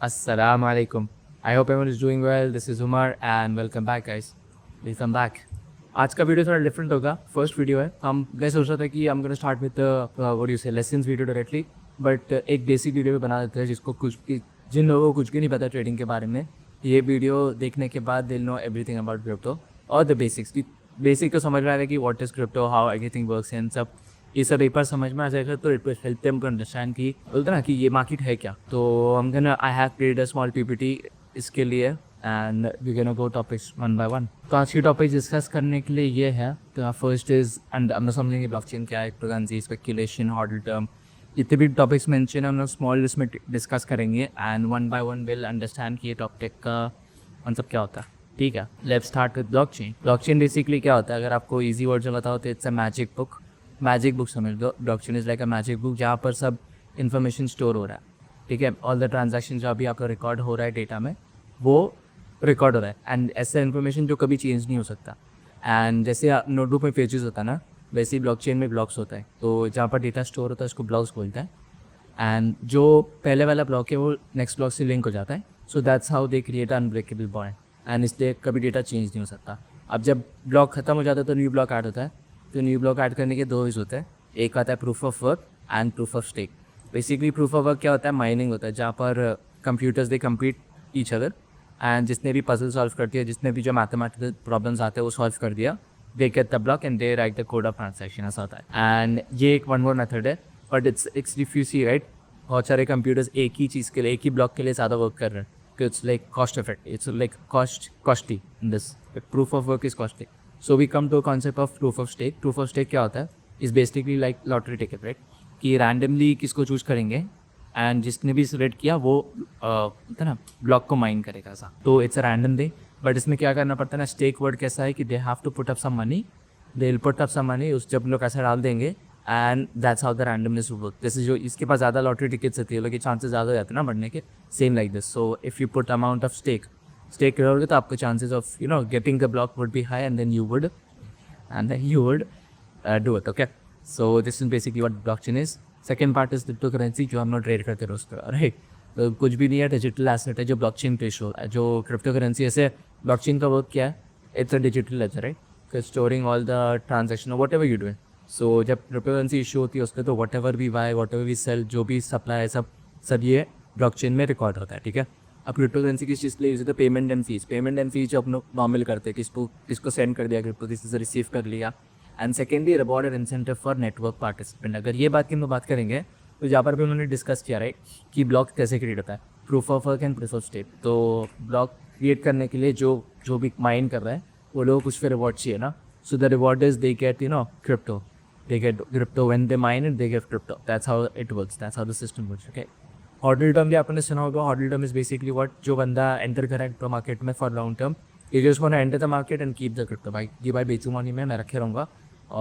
Assalamu alaikum. I hope everyone is doing well. This is Umar and welcome back guys. Welcome back. आज का video थोड़ा different होगा. First video है. मैं सोच रहा था कि I'm gonna start with the what do you say lessons video directly. But एक बेसिक वीडियो भी बना देते हैं जिन लोगों को कुछ भी नहीं पता ट्रेडिंग के बारे में. ये वीडियो देखने के बाद they'll know everything about crypto और the basics. बेसिक तो समझ रहा है कि what is crypto, how everything works and सब ये सब एक बार समझ में आ जाएगा तो it will help them to understand कि बोलते ना कि ये मार्केट है क्या. तो हम gonna I have created a small PPT इसके लिए and we can go topics one by one. तो आज की टॉपिक डिस्कस करने के लिए ये है. तो फर्स्ट इज एंड हम समझेंगे ब्लॉकचेन क्या है, क्रिप्टोकरेंसी, स्पेकुलेशन, हॉडल टर्म, जितने भी टॉपिक्स मेंशन है हम लोग स्मॉल इसमें डिस्कस करेंगे and one by one will understand कि ये टॉपिक का मतलब क्या होता है. ठीक है, let's start with blockchain. Blockchain basically क्या होता है, अगर आपको ईजी वर्ड में बताओ तो इट्स अ मैजिक बुक समझ लो. Blockchain is like a magic book जहाँ पर सब इन्फॉर्मेशन स्टोर हो रहा है. ठीक है, ऑल द ट्रांजैक्शन जो अभी आपका रिकॉर्ड हो रहा है डेटा में वो रिकॉर्ड हो रहा है एंड ऐसा इन्फॉर्मेशन जो कभी चेंज नहीं हो सकता. एंड जैसे नोटबुक में पेजेस होता है ना, वैसे ही ब्लॉकचेन में ब्लॉक्स होता है. तो जहाँ पर डेटा स्टोर होता है उसको ब्लॉक्स बोलता है एंड जो पहले वाला ब्लॉक है वो नेक्स्ट ब्लॉक से लिंक हो जाता है. So that's how they create unbreakable bond and इसलिए कभी डेटा चेंज नहीं हो सकता. अब जब ब्लॉक खत्म हो जाता है तो न्यू ब्लॉक ऐड होता है. तो न्यू ब्लॉक ऐड करने के दो यूज़ होते हैं. एक आता है proof of work and proof of stake. Basically proof of work क्या होता है, माइनिंग होता है जहाँ पर computers they compete each other and जिसने भी पजल सॉल्व कर दिया, जिसने भी जो मैथमेटिकल प्रॉब्लम्स आते हैं वो सॉल्व कर दिया, they get the block and they write the code of transaction. ऐसा होता है एंड ये एक वन मोर मेथड है. But it's if you see right, बहुत सारे कंप्यूटर्स एक ही चीज़ के लिए, एक ही ब्लॉक के लिए ज़्यादा वर्क कर रहे हैं. It's like cost effect. It's like costly in this. But proof of work is costly. So we come to a concept of proof of stake. Proof of stake क्या होता है? Is basically like lottery ticket, right? कि randomly किसको choose करेंगे and जिसने भी select किया वो होता है ना ब्लॉक को माइन करेगा ऐसा. तो it's a random thing. But इसमें क्या करना पड़ता है ना, स्टेक वर्ड कैसा है कि they have to put up some money. They'll put up some money. उस जब लोग ऐसा डाल देंगे and that's how the randomness work. जैसे जो इसके पास ज़्यादा लॉटरी टिकट्स होती है, लोग के चांसेस ज़्यादा हो जाते हैं ना बढ़ने के. Same like this. So if you put amount of stake करोगे तो आपके chances of getting the block would be high and then you would do it. Okay, so this is basically what blockchain is. Second part is crypto currency जो हम लोग trade करते रोज का. Right, तो कुछ भी नहीं है, डिजिटल एसेट है जो ब्लॉकचेन पे शो है. जो क्रिप्टो करेंसी ऐसे ब्लॉकचेन का वर्क क्या है, it's a digital ledger, right, storing all the transaction whatever you do. So जब क्रिप्टो करेंसी इशू होती है उसमें तो whatever we buy, whatever we sell, जो भी सप्लाई है सब ये ब्लॉकचेन में रिकॉर्ड होता है. ठीक है, अब क्रिप्टो करेंसी किस चीज़ के लिए यूज होता है, पेमेंट एंड फीस जो अपने नॉर्मल करते हैं, किसको सेंड कर दिया क्रिप्टो, किसी से रिसीव कर लिया. And secondly reward and incentive for network participant. अगर ये बात की हम बात करेंगे तो जहाँ पर भी उन्होंने डिस्कस किया राइट कि ब्लॉक कैसे क्रिएट होता है, proof of work and proof of stake. तो ब्लॉक क्रिएट करने के लिए जो भी माइन कर रहा है वो लोग कुछ फिर रिवॉर्ड चाहिए ना. So the reward is they get crypto. They get crypto when they mine it, they get crypto. That's how it works. That's how the system works. Okay. Hodl term भी आपने सुना होगा. Hodl term is basically what जो बंदा enter करा crypto market में for long term, he just wanna enter the market and keep the crypto. भाई ये भाई बेचूंगा नहीं, मैं रखे रहूँगा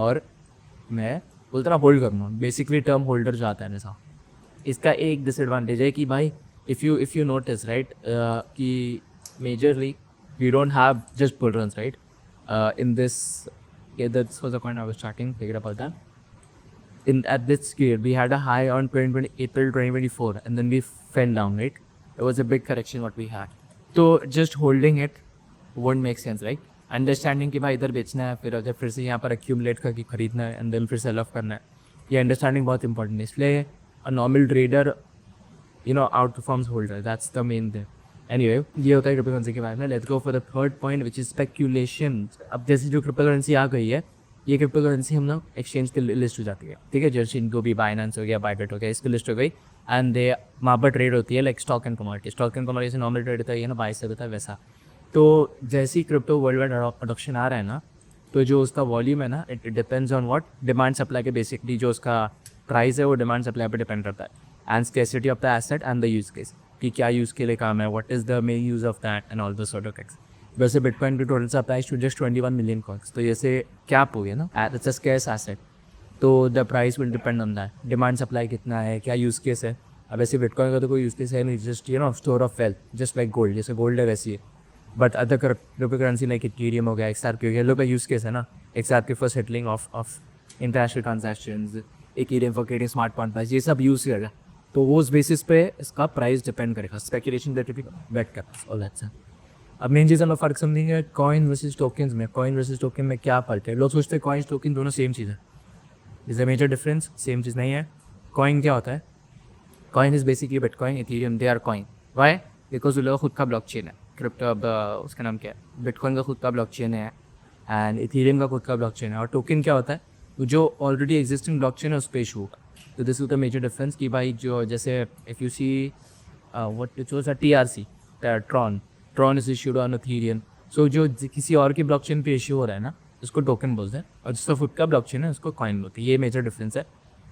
और मैं बोलता ना होल्ड करूँगा. बेसिकली टर्म होल्डर जो आता है ऐसा. इसका एक डिसएडवांटेज है कि भाई इफ़ यू नोटिस राइट कि majorly we don't have just bull runs right in this. Yeah, that was the point I was talking about that. At this period, we had a high on April 2024, and then we fell down, right? It was a big correction what we had. So just holding it won't make sense, right? Understanding कि भाई इधर बेचना है, फिर अगर फिर से यहाँ पर accumulate करके खरीदना है, and then फिर sell off करना है, ये understanding बहुत important है. इसलिए a normal trader, outperforms holder. That's the main thing. Anyway, ये होता है क्रिप्टो करेंसी के बारे में. Let's go for the third point which is speculation. अब जैसे जो क्रिप्टो करेंसी आ गई है, ये क्रिप्टो करेंसी हम लोग एक्सचेंज के लिस्ट हो जाती है. ठीक है, जैसे इनको भी बाइनेंस हो गया, बाइबिट हो गया, इसकी लिस्ट हो गई एंड दे वहाँ पर ट्रेड होती है like stock and commodity. Stock and commodity से नॉर्मल ट्रेड होता है ना, बाई से होता है वैसा. तो जैसे ही क्रिप्टो वर्ल्ड वाइड अडोप्शन आ रहा है ना, तो जो उसका वॉल्यूम है ना, it depends on what demand supply के. बेसिकली जो उसका प्राइस है वो डिमांड सप्लाई पर डिपेंड करता है and scarcity of the asset and the use case कि क्या यूज़ के लिए काम है, what is the main use of that and all the sort of things. वैसे बिटकॉइन की total supply to just 21 million coins. तो जैसे कैप हो गया ना, इट्स अ स्केर्स एसेट. तो the price will depend on that, demand supply कितना है, क्या यूज़ केस है. अब ऐसे बिटकॉइन का तो कोई यूज़ केस है नहीं, just store of wealth, just like gold. जैसे गोल्ड है वैसी है. But other crypto currency like Ethereum हो गया, XRP हो गया, लो का यूज़ केस है ना, XRP for settling of international transactions, Ethereum for creating smart contracts, ये सब यूज़ करेगा. तो वो उस बेसिस पे इसका प्राइस डिपेंड करेगा, स्पेकुलेशन दैट विल बेट कर ऑल दैट्स। अब मेन चीज़ हमें फ़र्क समझेंगे कॉइन वर्सेस टोकन्स में। कॉइन वर्सेस टोकन में क्या फ़र्क है? लोग सोचते हैं कॉइन टोकन दोनों सेम चीज़ है। Is a major difference, same चीज़ नहीं है। कॉइन क्या होता है? Coin is basically Bitcoin, Ethereum, they are coin. Why? Because उन लोगों का खुद का ब्लॉकचेन है। क्रिप्टो, अब उसका नाम क्या है? बिटकॉइन का खुद का ब्लॉकचेन है एंड इथेरियम का खुद का ब्लॉकचेन है। और टोकन क्या होता है? जो ऑलरेडी एग्जिस्टिंग ब्लॉकचेन है उस पर इशू होगा। तो this is the major difference कि भाई जो जैसे if you see what it was TRC, Tron is issued on Ethereum. So जो किसी और की ब्लॉकचेन पे इशू हो रहा है ना, उसको टोकन बोलते हैं, और जिसका खुद का ब्लॉकचेन है उसको कॉइन बोलते हैं। ये मेजर डिफरेंस है,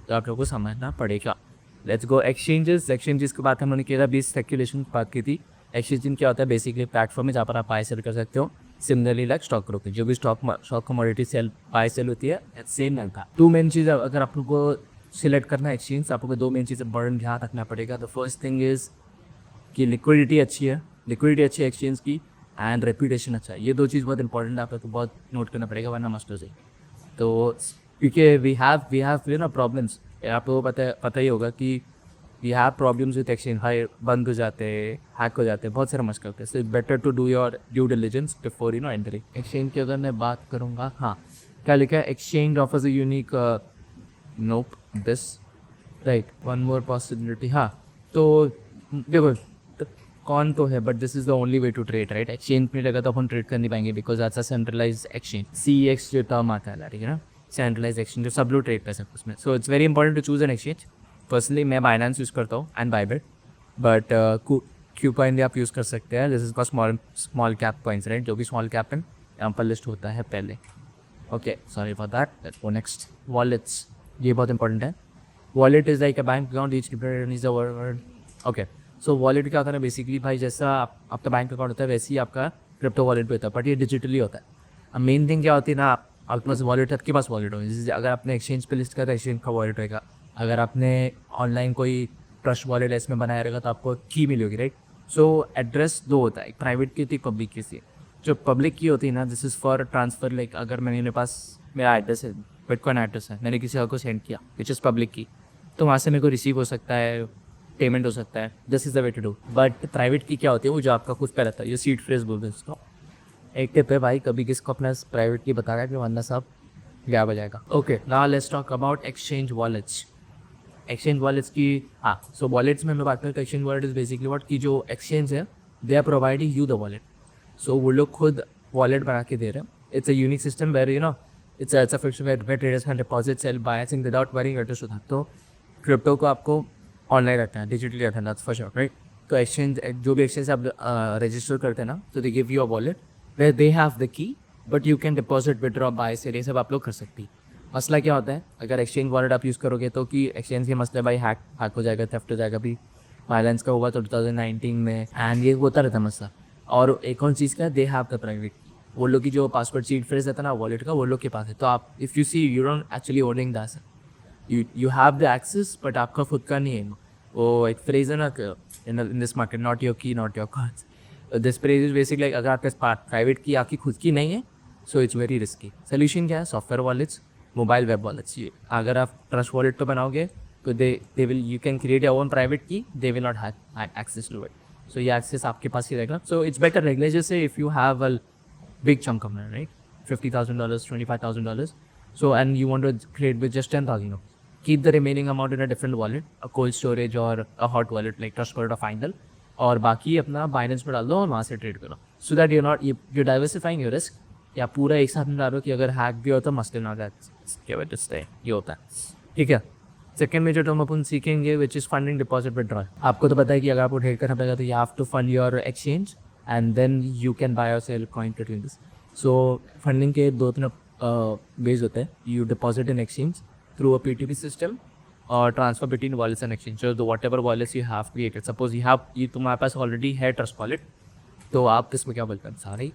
तो आप लोगों को समझना पड़ेगा। लेट्स गो एक्सचेंजेस के बाद हमने किया था 20 स्पेकुलेशन बात की थी। एक्सचेंज क्या होता है? बेसिकली प्लेटफॉर्म है जहाँ पर आप बाय सेल कर सकते हो। सिमिलरली लाइक स्टॉक ब्रोकर, जो भी stock commodity sell buy sell होती है, सेम रहता। टू मेन चीज़ अगर आप लोग को सिलेक्ट करना है एक्सचेंज, आप लोग को दो मेन चीज़ें बर्न ध्यान रखना पड़ेगा। द फर्स्ट थिंग इज़ कि लिक्विडिटी अच्छी है, एक्सचेंज की, एंड रेपुटेशन अच्छा है। ये दो चीज़ बहुत इंपॉर्टेंट है, आप लोग को बहुत नोट करना पड़ेगा, वरना मस्ट हो जाए। तो क्योंकि we have you know problems, आप लोगों को पता ही होगा कि we have problems with exchange. हाई बंद हो जाते हैं, हैक हो जाते हैं, बहुत सारा मस्क करते हैं। So better to do your due diligence before you know entering. Exchange की अगर मैं बात करूँगा, हाँ, क्या लिखा है? Exchange offers a unique nope this right, one more possibility. हाँ, तो देखो कौन तो है, but this is the only way to trade right. Exchange में लगा तो अपन ट्रेड कर नहीं पाएंगे, बिकॉज आज सेंट्रलाइज एक्सचेंज, CEX जो टर्म आता है, ठीक है ना, सेंट्रलाइज एक्सचेंज, जो सब लोग ट्रेड कर सकते उसमें। So it's very important to choose an exchange. Personally मैं बाइनेंस यूज़ करता हूँ and Bybit, but KuCoin भी आप यूज़ कर सकते हैं। This is called small cap coins right, जो भी स्मॉल कैप है यहाँ पर लिस्ट होता है पहले। Okay, sorry for that. Let's go next, wallets. ये बहुत इंपॉर्टेंट है। Wallet is like a bank account, each is a word. Okay, so wallet क्या होता है ना, बेसिकली भाई जैसा आपका बैंक अकाउंट होता है वैसे ही आपका क्रिप्टो वॉलेट भी होता है, बट ये डिजिटली होता है। अब मेन थिंग क्या होती है ना, आपके पास वॉलेट है, आपके पास वॉलेट हो, जैसे अगर आपने एक्सचेंज पे लिस्ट करा, एक्सचेंज का वॉलेट होगा। अगर आपने ऑनलाइन कोई ट्रस्ट वॉलेट इसमें बनाया रहेगा तो आपको की मिली होगी राइट। सो एड्रेस दो होता है, एक प्राइवेट की थी, पब्लिक की थी। जो पब्लिक की होती है ना, this is for transfer, like अगर मेरे पास मेरा एड्रेस है, बिटकॉइन एड्रेस है, मैंने किसी और को सेंड किया विच इज़ पब्लिक की, तो वहाँ से मेरे को रिसीव हो सकता है, पेमेंट हो सकता है। This is the way to do. But private की क्या होती है, वो जो आपका खुद का रहता है, ये सीड फ्रेज बोलते हैं इसको। एक टिप है भाई, कभी किसको अपना प्राइवेट की बताया कि वरना सब गायब हो जाएगा। Okay, now let's talk about exchange wallets. Exchange wallets की, हाँ, सो वॉलेट्स में मैं बात करता हूँ। Exchange wallet is basically what, की जो एक्सचेंज है they are providing you the wallet. So वो लोग खुद वॉलेट बना के दे रहे हैं। It's a unique system where you know it's a fix where traders can deposit, sell, buy thing without worrying at to that. तो क्रिप्टो को आपको ऑनलाइन रखना है, डिजिटली रखना है, दैट्स फॉर श्योर राइट। तो एक्सचेंज, जो भी एक्सचेंज आप रजिस्टर करते हैं ना, तो they give you a wallet where they have the key, but you can deposit, withdraw, buy, sell, ये सब आप लोग कर सकती है। मसला क्या होता है, अगर एक्सचेंज वॉलेट आप यूज़ करोगे तो कि एक्सचेंज के मसले भाई हैक हो जाएगा, थेफ्ट हो जाएगा। भी वायलेंस का हुआ तो 2019 में, एंड ये होता रहता मसला। और एक और चीज़ का, दे हैव द प्राइवेट, वो लोग की जो पासवर्ड सीड फ्रेज रहता है ना वॉलेट का, वो लोग के पास है। तो आप if you see you don't actually owning that, you have the access, but आपका खुद का नहीं है। वो एक फ्रेज है ना in this market, not your key, not your cards. This phrase is basically like अगर आपके पास प्राइवेट की आपकी खुद की नहीं है, so it's very risky. Solution क्या है? Software wallets, mobile web wallets. ये अगर आप ट्रस्ट वॉलेट पे बनाओगे तो they will, you can create your own private key, they will not have access to it. So ये एक्सेस आपके पास ही रहेगा। सो इट्स बेटर रेगुलर, जैसे if you have a big chunk of money, right? $50,000, $25,000. So, and you want to create with just 10,000. Keep the remaining amount in a different wallet, a cold storage or a hot wallet like Trust Wallet or Final. और बाकी अपना Binance में डाल दो और वहाँ से trade करो, so that you're diversifying your risk। या पूरा एक साथ में डालो कि अगर हैक भी हो तो मसले ना जाए, ये होता है, ठीक है। सेकेंड मेजर टर्म अपन सीखेंगे which is funding, deposit, withdrawal. आपको तो पता है कि अगर आपको ट्रेड करना पड़ेगा तो you have to fund your exchange and then you can buy or sell coin between this. So funding के दो तीन वेज होते हैं। You deposit in exchange through a PTP system और transfer between wallets and exchange. जो whatever wallets you have created, suppose ये तुम्हारे पास ऑलरेडी है ट्रस्ट वॉलेट, तो आप इसमें क्या बोलते हैं सारे,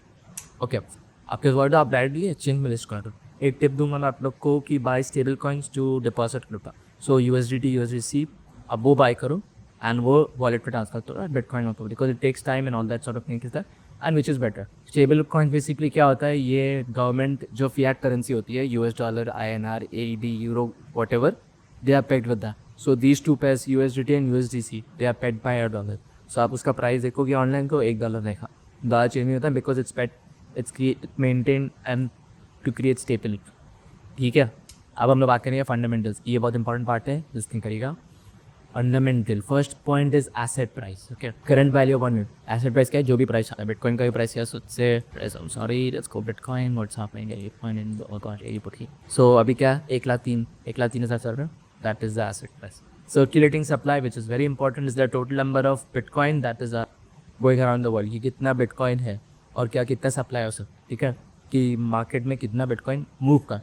ओके, आपके वर्ड आप डायरेक्टली एक्सचेंज में लिस्ट कर दो। एक टिप दूंगा मैं आप लोग को कि buy stable coins to deposit crypto. So USDT, USDC अब वो बाय करो एंड वो वॉलेट पे ट्रांसफर करो बिटकॉइन में, because it takes time and all that sort of thing is that, and which is better. Stable coin basically क्या होता है, ये गवर्नमेंट जो फिएट करेंसी होती है, US dollar, INR, AED, euro, whatever, they are pegged with that. So these two pairs USDT and USDC they are pegged by $1. सो आप उसका प्राइस देखोगे ऑनलाइन को $1 देखा, ज़्यादा चेंज नहीं होता because it's pegged, it's maintain and to create stability. ठीक है, अब हम लोग बात करेंगे फंडामेंटल्स। ये बहुत इंपॉर्टेंट पार्ट है, लिस्टिंग करिएगा। Fundamental first point is asset price. Okay, current value of 1 minute. Asset price क्या है? जो भी प्राइस आता है, बिटकॉइन का भी प्राइस है, उससे sorry let's go Bitcoin what's happening in so अभी क्या 1,03,000 चल रहा है, that is the asset price. Circulating supply which is very important is the total number of Bitcoin that is going around the world, कि कितना bitcoin है और क्या कितना सप्लाई हो सकता है। ठीक है, कि मार्केट में कितना बिटकॉइन मूव कर।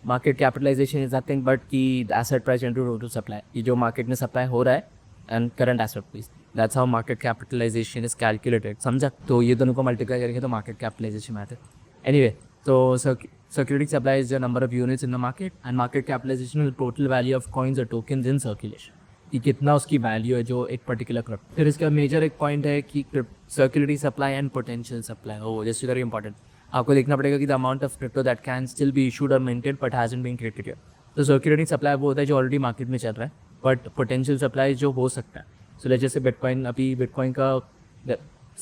Market capitalisation is nothing but कि asset price into total supply, कि जो मार्केट में सप्लाई हो रहा है and current asset price, that's how market capitalisation is calculated. समझा? तो ये दोनों को मल्टीप्लाई करेंगे तो मार्केट कैपिटलाइजेशन आता है। एनीवे, तो circulating supply is the number of units in the market and market capitalisation is total value of coins और टोकन्स इन सर्कुलेशन, कि कितना उसकी वैल्यू है जो एक पर्टिकुलर क्रिप्टो। फिर इसका मेजर एक पॉइंट है कि circulating supply and potential supply. Oh this is very important. आपको देखना पड़ेगा कि the amount of crypto that can still be issued or maintain but hasn't been created here. तो सर्कुलेटिंग सप्लाई वो होता है जो ऑलरेडी मार्केट में चल रहा है, बट पोटेंशियल सप्लाई जो हो सकता है। सो लेट्स जैसे बिटकॉइन, अभी बिटकॉइन का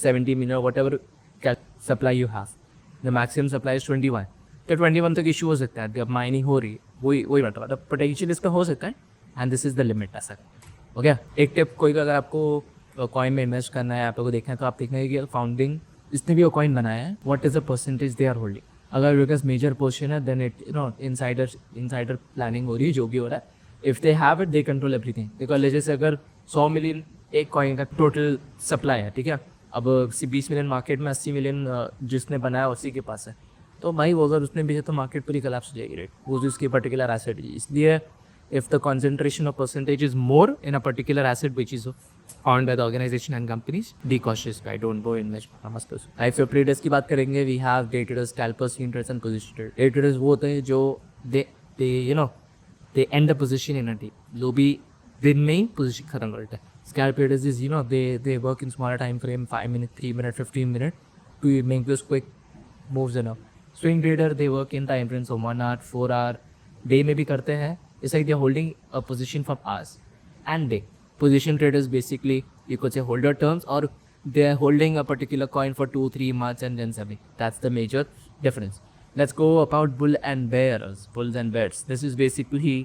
70 million what ever supply you have, the maximum supply is 21, तो 21 तक इशू हो सकता है। अब माइनिंग हो रही है, वही मतलब पोटेंशियल इसका हो सकता है and this is the limit ऐसा। ओके, एक टिप, कोई अगर आपको कॉइन में इन्वेस्ट करना है, आप लोगों को देखना है, तो आप देखेंगे कि फाउंडिंग जिसने भी वो कॉइन बनाया है what is the percentage they are holding. अगर बिकॉज मेजर पोर्शन है देन इट इनसाइडर प्लानिंग हो रही है, जो भी हो रहा है। If they have it they control everything. Because जैसे अगर 100 मिलियन एक कॉइन का टोटल सप्लाई है, ठीक है, अब 20 मिलियन मार्केट में 80 मिलियन जिसने बनाया उसी के पास है, तो भाई वो अगर उसने भी है तो मार्केट पूरी कोलैप्स हो जाएगी, राइट। वो जो उसकी पर्टिकुलर एसेट है, इसलिए if the concentration of percentage is more in a particular asset which is owned by the organization and companies, be cautious, guys, don't go invest. If your traders की बात करेंगे, we have day traders, scalpers, swing traders and position traders. Day traders वो होते हैं जो they end the position in a day, जो भी दिन में ही position खत्म करते हैं। Scalp traders is they work in smaller time frame, 5 minutes, 3 minutes, 15 minutes to make those quick moves enough. Swing trader they work in time frames of 1 hour, 4 hour, day में भी करते हैं। It's like they're holding a position from hours and day. Position traders basically, you could say, holder terms, or they're holding a particular coin for 2-3 months and then selling. That's the major difference. Let's go about bull and bears. Bulls and bears. This is basically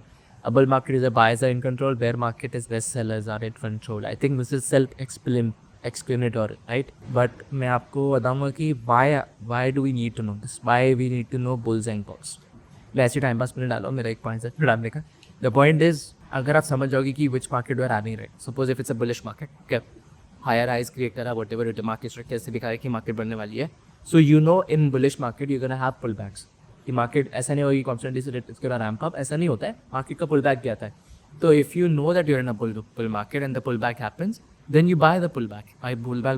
a bull market is a buyers are in control, bear market is where sellers are in control. I think this is self-explanatory, right? But मैं आपको बताऊंगा कि why do we need to know this? Why we need to know bulls and bears? ऐसे time pass में डालो, मेरा एक point है डालने का। द पॉइंट इज, अगर आप समझ जाओगे कि which market they are having, right, suppose if it's a bullish market, क्या हायर हाइज क्रिएट करा, whatever it market structure से दिखा रहा है कि मार्केट बढ़ने वाली है। So in bullish market you can have pullbacks, कि मार्केट ऐसा नहीं होगी कॉन्स्टेंटली से इसके बाद रैंप अप, ऐसा नहीं होता है, मार्केट का पुल बैक भी आता है। तो if you know that you're in a bull market and the pullback happens, then you buy the pullback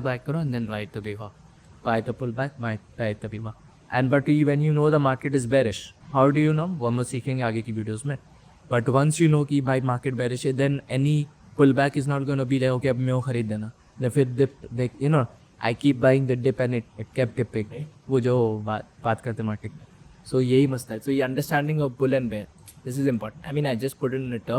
buy करो एंड देन राइट द बीमा, buy the pullback, buy right the बीमा। And but when you know the market is bearish, how do you know, वो हम सीखेंगे आगे की videos में। But once you know कि भाई मार्केट बेरिश है, then any pull back is not gonna be like okay अब मैं वो खरीद देना, देन फिर dip I keep buying the dip and it kept dipping, वो जो बात करते हैं मार्केट में। सो यही मस्त है। सो ये understanding of bull and bear, this is important. I mean I just put in it,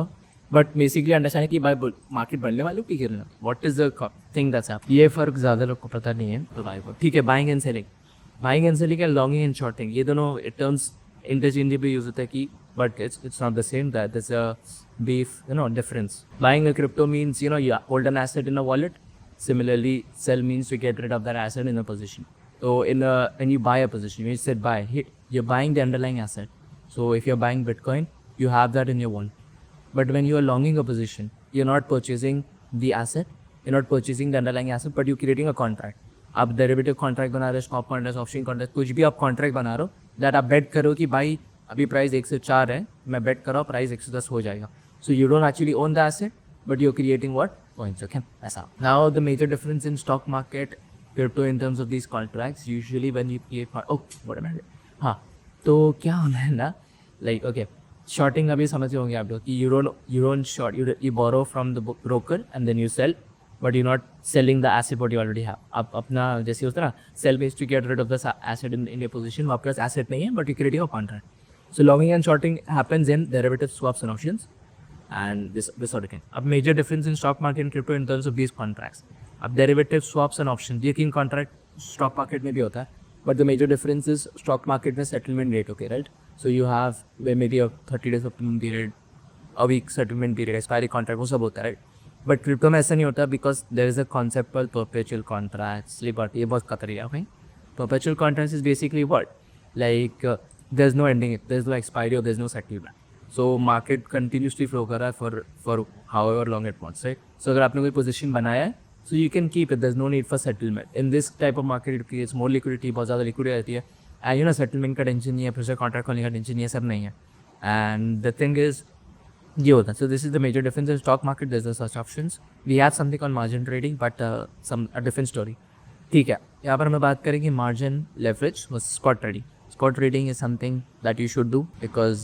but basically understanding कि भाई मार्केट बढ़ने वाले की गिरना, what is the thing that's happening. ये फर्क ज़्यादा लोग को पता नहीं है, तो भाई ठीक है, buying and selling and longing and shorting, ये दोनों टर्म्स इंटरचेंजेबल यूज होता है कि, but it's not the same, that there's a beef difference. Buying a crypto means you hold an asset in a wallet. Similarly, sell means to get rid of that asset in a position. So when you buy a position, when you said buy, you're buying the underlying asset. So if you're buying Bitcoin, you have that in your wallet. But when you are longing a position, you're not purchasing the asset, you're not purchasing the underlying asset, but you're creating a contract. आप derivative contract बना रहे हो, stop contract, option contract, कुछ भी आप contract बना रहे हो, दैट आप बेट करो कि भाई अभी प्राइस 104 है, मैं बेट कर रहा हूँ प्राइस 110 हो जाएगा। So you don't actually own the asset but you are creating what points, okay, ऐसा। Now the major difference in stock market crypto in terms of these contracts, usually when you create हाँ, तो क्या होना है ना, like okay, shorting अभी समझ होंगे आप लोग कि you don't short, you borrow from the broker and then you sell, but you not selling the asset what you already have. आप अपना जैसे होता है ना, sell base to get rid of the asset in a position, आपके पास asset नहीं है but you creating a contract. So longing and shorting happens in derivative swaps and options. and this sort of thing. A major difference in stock market and crypto in terms of these contracts. अब derivative swaps and options ये king contract stock market में भी होता है, but the major difference is stock market में settlement rate होती है, right? So you have maybe a 30 days settlement period, a week settlement period, expiry contract वो सब होता है, right? बट क्रिप्टो में ऐसा नहीं होता because there is a concept called perpetual contract slip out. ये बहुत खतरी है भाई. Perpetual contract is basically what like there is no ending, there is no expiry और there is no settlement. So market continuously flow कर रहा है for however long it wants, right? So अगर आपने कोई पोजीशन बनाया है so you can keep it, there is no need for settlement. In this type of market it creates more liquidity, बहुत ज़्यादा लिक्विडिटी रहती है. एंड यू नो सेटलमेंट का टेंशन नहीं है, फिर से कॉन्ट्रैक्ट खोलने का टेंशन नहीं है, सब नहीं है. एंड द थिंग इज ये होता है. So this is the major difference in stock market. There is such options. We have something on margin trading but some a different story. ठीक है, यहाँ पर हमें बात करेंगे मार्जिन लेवरेज और spot trading. Spot trading is something that you should do because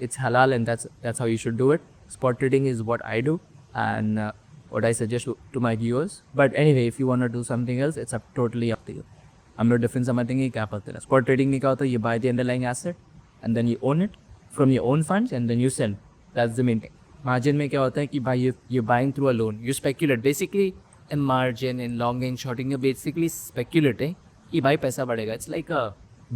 it's halal and that's how you should do it. Spot trading is what I do and what I suggest to my viewers. But anyway, if you want to do something else, it's totally up to you. हम लोग difference समझेंगे क्या पता है. Spot trading में क्या होता है, you buy the underlying asset and then you own it from your own funds and then you sell. That's the main thing. Margin में क्या होता है कि भाई you're buying through a loan, you speculate. Basically in margin, in long and shorting, you're basically speculating कि भाई पैसा बढ़ेगा. It's like a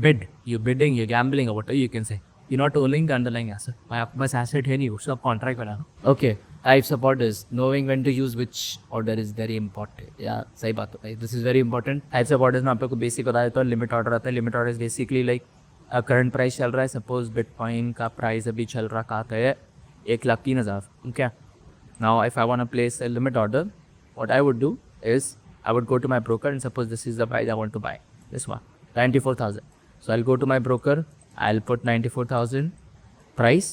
bid. You're bidding, you're gambling or whatever you can say. You're not owning the underlying asset. भाई आपके पास asset है नहीं, उसका contract banana. Okay. Types of orders. Knowing when to use which order is very important. Yeah, सही बात है. This is very important. Types of orders में आप लोग को basic बता देता हूँ. Limit order आता है. Limit order is basically like current price चल रहा है. सपोज बिटकॉइन का प्राइस अभी चल रहा कहाँ पे है, 1,03,000. ठीक है. Now if I want to place a limit order, what I would do is I would go to my broker and suppose this is the price I want to buy this one 94,000. So I'll go to my broker, I'll put 94,000 price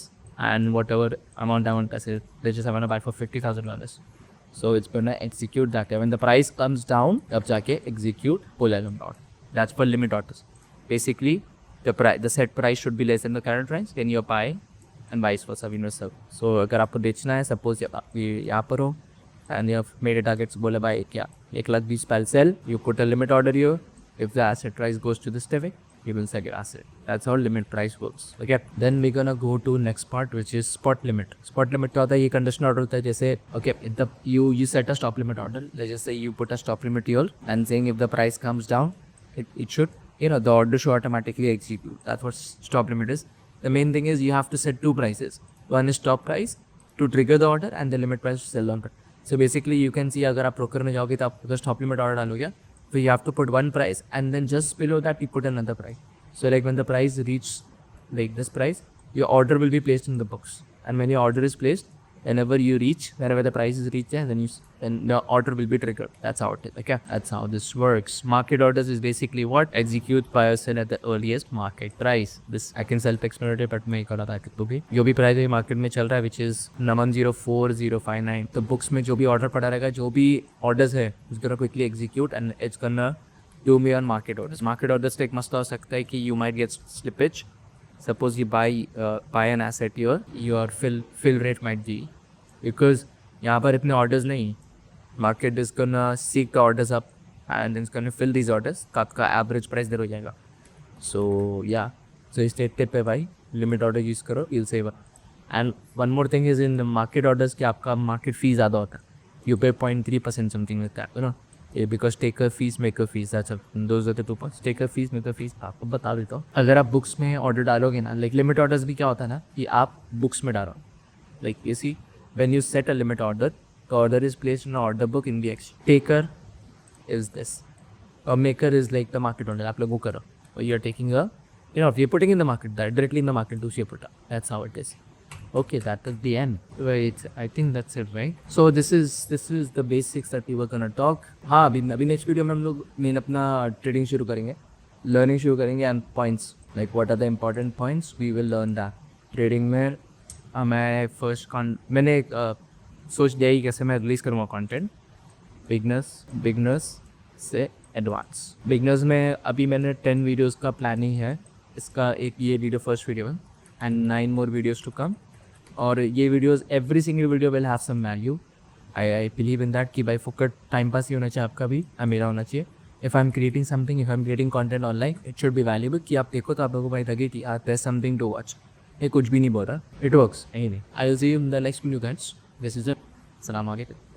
and whatever amount I want to say, let's just I want to buy for $50,000. So it's gonna execute that. When the price comes down, अब जाके execute pull limit order. That's for limit orders. Basically, the set price should be less than the current price, then you buy and vice versa, win versa. So अगर आपको बेचना है, suppose आप यहाँ पर हो and you have made a target, बोले भाई क्या 1,20,000 पे sell, you put a limit order here. If the asset price goes to this level, you will sell your asset. That's how limit price works. Okay. Then we're gonna go to next part, which is spot limit. Spot limit क्या होता है, ये conditional order होता है. जैसे okay, you set a stop limit order. Let's just say you put a stop limit here and saying if the price comes down, it should, the order should automatically execute. That's what stop limit is. The main thing is you have to set two prices. One is stop price to trigger the order and the limit price to sell the order. So basically you can see अगर आप broker में जाओगे तो आप stop limit order डालोगे. So you have to put one price and then just below that you put another price. So like when the price reaches like this price, your order will be placed in the books. And when your order is placed, whenever the price is reached there, then the order will be triggered. That's how it is. Okay, that's how this works. Market orders is basically what execute buy or sell at the earliest market price. This I can self-explanatory, but मैं कर रहा था कि तो भी जो भी price market में चल रहा है, which is 104059. तो बुक्स में जो भी ऑर्डर पड़ा रहेगा, जो भी ऑर्डर्स है, it's gonna quickly execute and it's gonna do me on market orders. Market orders से एक मसला हो सकता है कि you might get slippage. Suppose you buy an asset here, your fill rate might be because यहाँ पर इतने orders नहीं. Market is gonna seek the orders up and then it's gonna fill these orders. आपका average price देर हो जाएगा. So yeah, so इस state पे भाई limit order use करो, you'll save. And one more thing is in the market orders कि आपका market fee ज़्यादा होता है. You pay 0.3% something like that, you know. Because taker fees maker fees that's those are the two points. Taker fees maker fees आपको बता देता हूँ. अगर आप बुक्स में ऑर्डर डालोगे ना, लाइक लिमिट ऑर्डर्स भी क्या होता है ना कि आप बुक्स में डालो. Like you see when you set a limit order, the order is placed in order book in the exchange. Taker is this और maker is like the market order. आप लोग वो करो, you are taking a you're putting in the market, directly in the market to see put up. That's how it is. Okay, that is the end. Wait, I think that's it, right? So this is the basics that we were gonna talk. हाँ, अभी next video में हम लोग main अपना trading शुरू करेंगे, learning शुरू करेंगे and points like what are the important points we will learn that. Trading में मैंने सोच दिया ही कैसे मैं रिलीज़ करूँगा कंटेंट बिगनर्स से एडवांस. बिगनर्स में अभी मैंने 10 वीडियोज़ का प्लानिंग है. इसका एक ये वीडियो फर्स्ट वीडियो है and 9 more videos to come. और ये videos every single video will have some value. I believe in that कि भाई फोकट टाइम पास ही होना चाहिए आपका भी और मेरा होना चाहिए. If I am creating something, if I am creating content online, it should be valuable कि आप देखो तो आप लोगों को भाई लगे कि there is something to watch. ये कुछ भी नहीं बोल रहा, इट वर्क्स, यही नहीं। I will see you in the next video guys, this is सलाम अलैकुम।